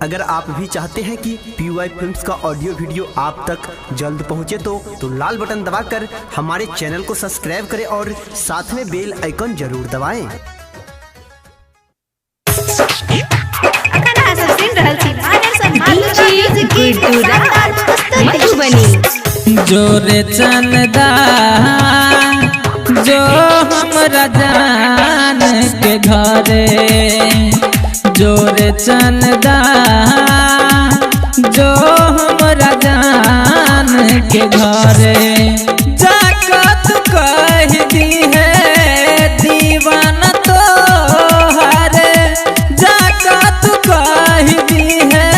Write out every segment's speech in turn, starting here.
अगर आप भी चाहते हैं कि PY फिल्म्स का ऑडियो वीडियो आप तक जल्द पहुंचे तो लाल बटन दबाकर हमारे चैनल को सब्सक्राइब करें और साथ में बेल आइकन जरूर दबाएं। जोरे चंदा जो हमरा जान के घरे, जोरे चंदा जो हमरा जान के घरे, जाकत कह दी है दीवाना तो हरे, जाकत कह दी है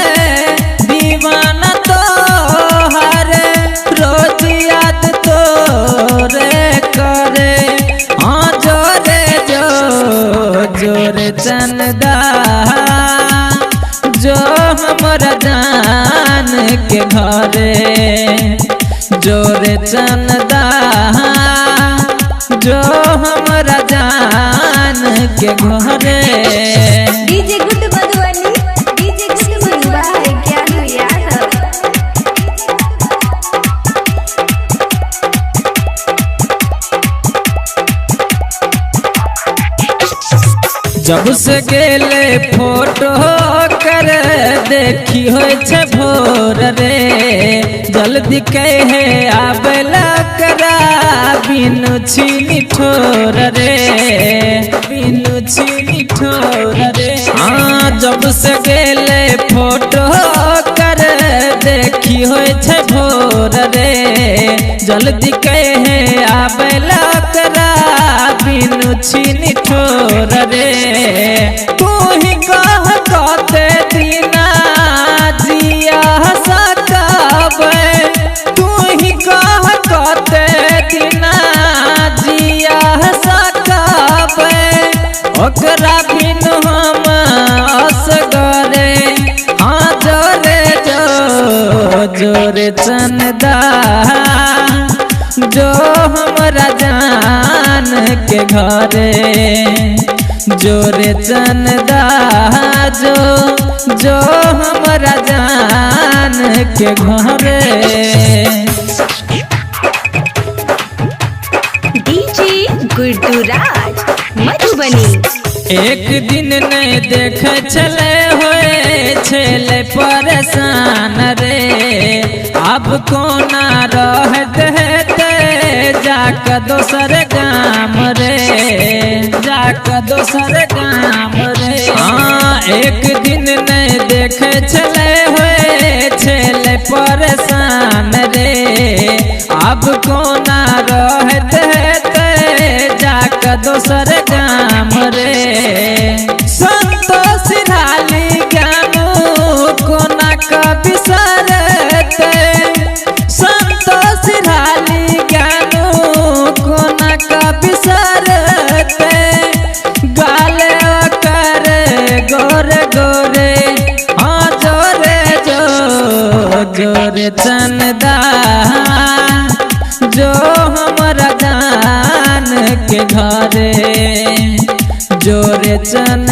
दीवाना तो हरे, रोज याद तो रे करे हाँ जोरे जो जोरे चंदा जो हमरा जान के घरे, जोरे चंदा जो हमरा जान के घरे। DJ good Madhubani, DJ good Madhubani, Gyanu Yadav. जब से गेले फोटो कर देखी हो भोर रे, जल्दी कहे आबला करा बिनु छीनी ठोर रे, बिनु छीनी ठोर रे। हाँ जब से गेले फोटो कर देखी हो भोर रे, जल्दी कहे आबला करा बिनु छीनी ठोर रे। तू ही कह कहते दीना जिया सकबे, तू ही कह कहते दीना जिया सकबे, ओकरा बिनु हम असगरे हाँ जोरे जो जोरे चंदा जो हमरा जान के घरे, जोरे चंदा जो हमरा जान के घरे। डीजे गुड्डूराज मधुबनी। एक दिन नहीं देख चले हुए छले परेशान रे, अब कोना रहते जाक दोसर गाम रे, जाक दोसर गाम रे। हाँ एक दिन नहीं देख चले हुए छले परेशान रे, अब कोना रहते जाक दोसर गाम रे। संतोष ढाली ज्ञानू कोना कवि सरते, संतोष ढाली ज्ञानू कोना कवि सरते, गाले कर गोरे गोरे हाँ जोरे जो जोरे चंदा जो हमरा जान के घरे, जोरे चंदा